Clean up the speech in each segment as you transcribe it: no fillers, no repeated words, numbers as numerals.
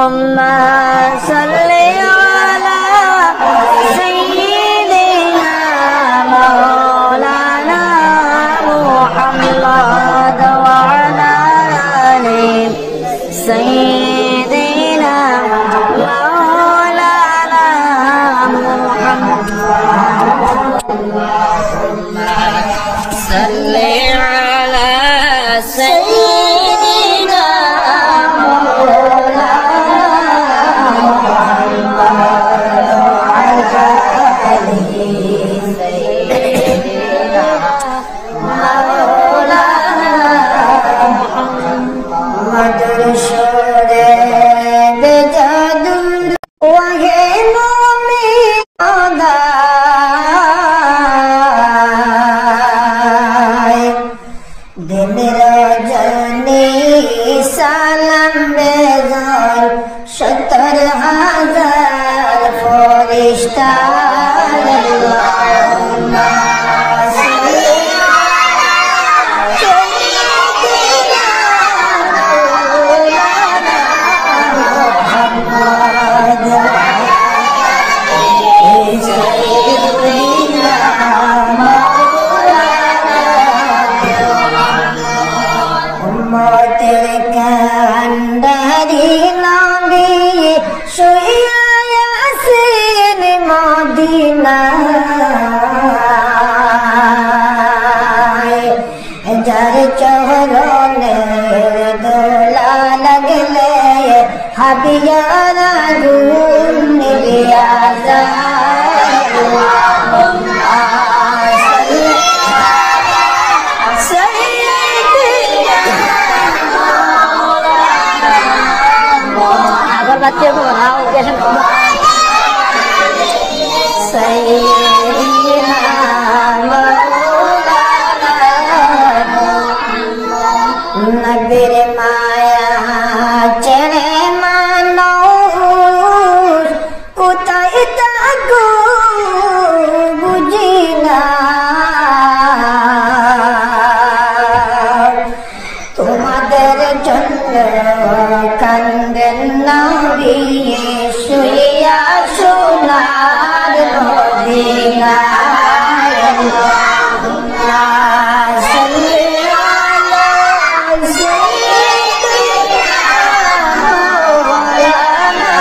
सल्ले अला सय्यिदिना मौलाना मुहम्मद व अला आलि सय्यिदिना मौलाना मुहम्मद सल्ले अला सय्यिदिना बच्चे को बनाओ कैसे नबीर माया चढ़े मानो कुताई ताको बुझिना তোমাদের জন্য কান্দেন নবী শুইয়া সোনার মদিনায় আল্লাহুম্মা সাল্লি আলা সাইয়্যিদিনা মাওলানা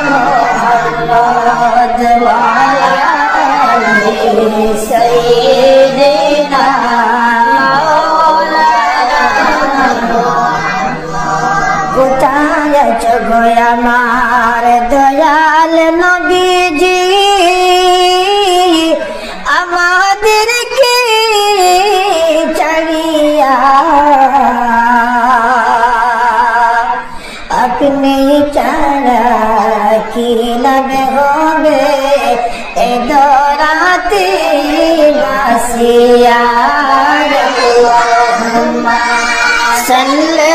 মুহাম্মদ ওয়া আলা আলি সাইয়্যিদিনা কোথায় গো আমার দয়াল নবীজি আমাদেরকে ছাড়িয়া আপনি ছাড়া কি লাভ হবে এ দরাতে বাসিয়া আল্লাহুম্মা সাল্লি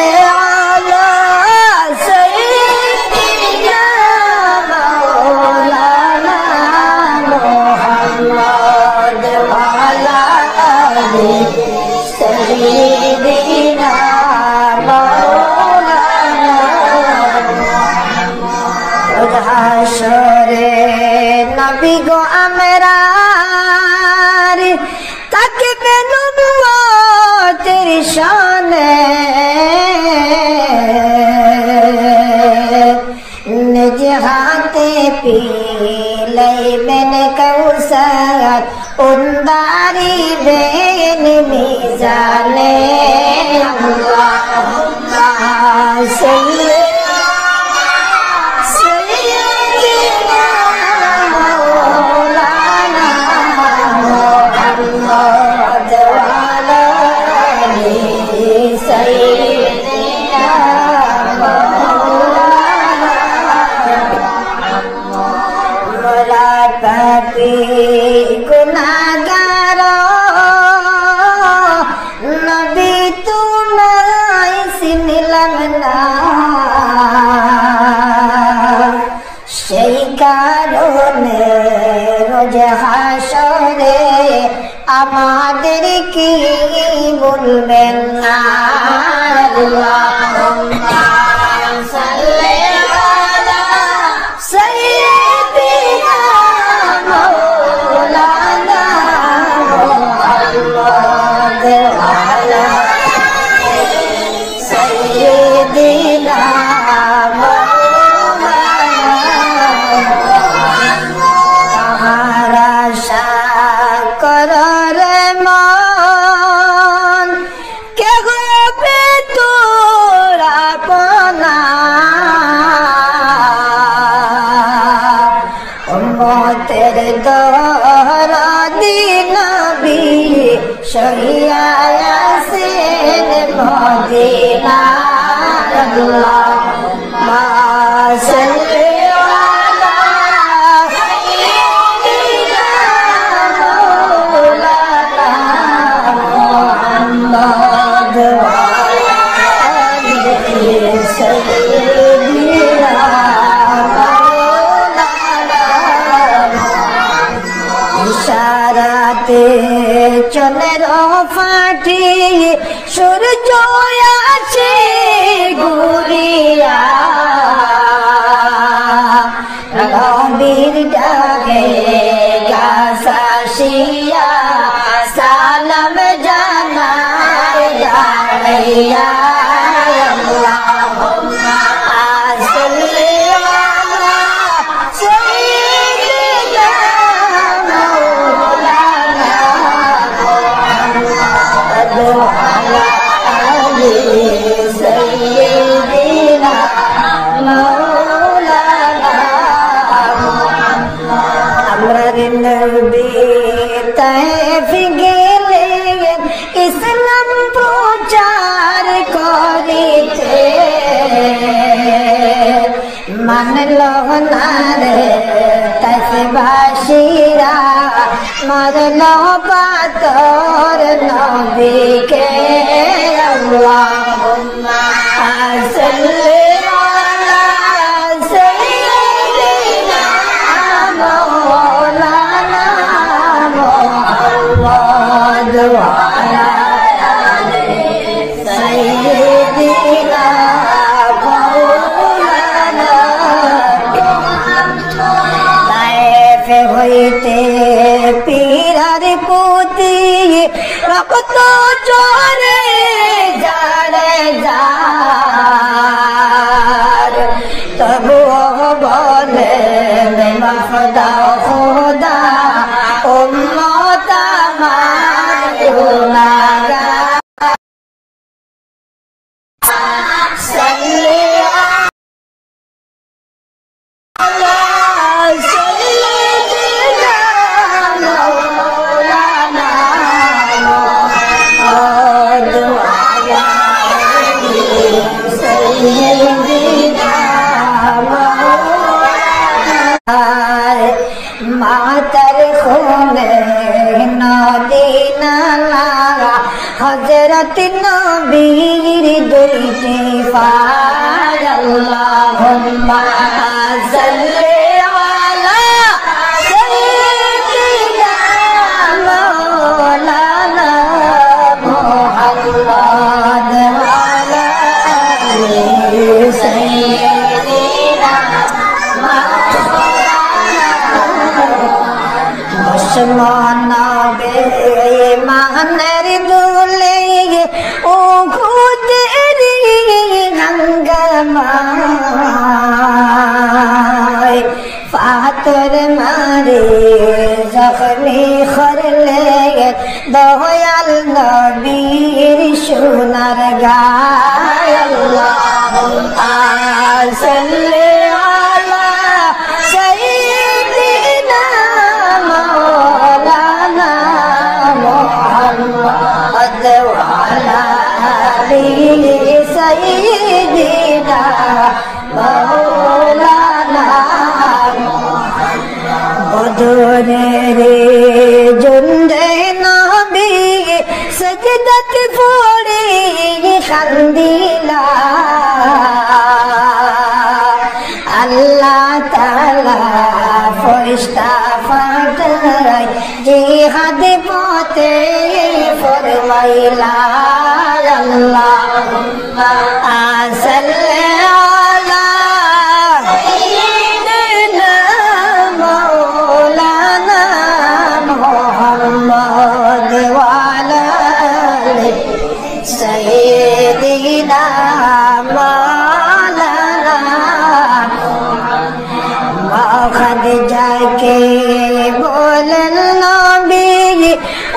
নবী গো আমরার তাকবে নবুয়তের শানে নিজ হাতে পিলাইবেন কৌসার উন্দারিবেন মিজানে আল্লাহুম্মা সাল্লি गुनाहगार नबी तुम्हारे सिनिलम ना সেই কারণে রোজ হাসরে আমাদের কি বলবেন না আল্লাহুম্মা সাল্লি দরদি নবী শহিয়ায়াসিন মদিনা আল্লাহুম্মা সাল্লি আলা সাইয়্যিদিনা মাওলানা মুহাম্মদ ওয়া আলি সাইয়্যিদিনা ইশারাতে চন্দ্র ফাটি সূর্য আছে ঘুরিয়া নবীর ডাকে গাছাশিয়া সালাম জানাই দাঁড়াইয়া আল্লাহুম্মা সাল্লি আলা সাইয়্যিদিনা মাওলানা মুহাম্মদ ওয়া আলা আলি সাইয়্যিদিনা মাওলানা আমরার নবী তায়েফ গেলেন ইসলাম প্রচার করিতে মানল না রে তাইফবাসীরা মারল পাথর নবীকে আল্লাহুম্মা সাল্লি আলা সাইয়্যিদিনা মাওলানা মুহাম্মদ ওয়া আলা আলি সাইয়্যিদিনা মাওলানা তায়েফ হইতে পীরার পুতি রক্ত ঝরে ঝরে যার তবুও বলে মাফদা খোদা উম্মত আমার গুনাহগার সাল্লি আলা সাইয়্যিদিনা মাওলানা মুহাম্মদ ওয়া আলা আলি সাইয়্যিদিনা মাওলানা মাতার খুনে নদী নালা হযরত নবীর দুইটি পায় আল্লাহুম্মা সাল্লি আলা সাইয়্যিদিনা মাওলানা মুহাম্মদ ওয়া আলা আলি সাইয়্যিদিনা দুশ্মন বেঈমানের দুলে ও খুদের হাঙ্গামায় পাথর মারে জখমি করলে দয়াল নবীর সোনার গায় আল্লাহুম্মা সাল্লি আলা সাইয়্যিদিনা মাওলানা মুহাম্মদ ওয়া আলা আলি সাইয়্যিদিনা মাওলানা বদরের জুন্দে নবী সজদত পড়ে কান্দিলা আল্লাহ তাআলা ফেরেশতা পাঠায় জিহাদ পথে ফরমাইলা আল্লাহুম্মা সাল্লি আলা সাইয়্যিদিনা মাওলানা মুহাম্মদ ওয়া আলা আলি সাইয়্যিদিনা মাওলানা খাদিজা কে বলেন নবী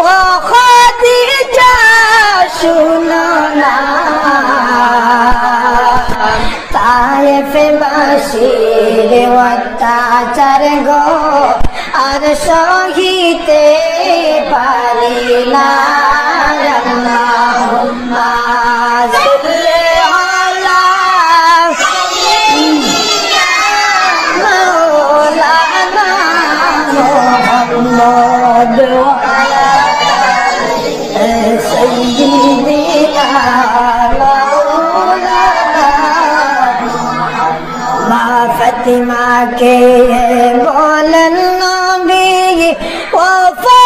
ও খাদিজা শুনো না তায়েফবাসীর অত্যাচার গো আর সহিতে পারি না আল্লাহুম্মা সাল্লি আলা মাওলানা মুহাম্মদ ওয়া আলা সাইয়্যিদিনা फातिमा के बोलन नबी वफा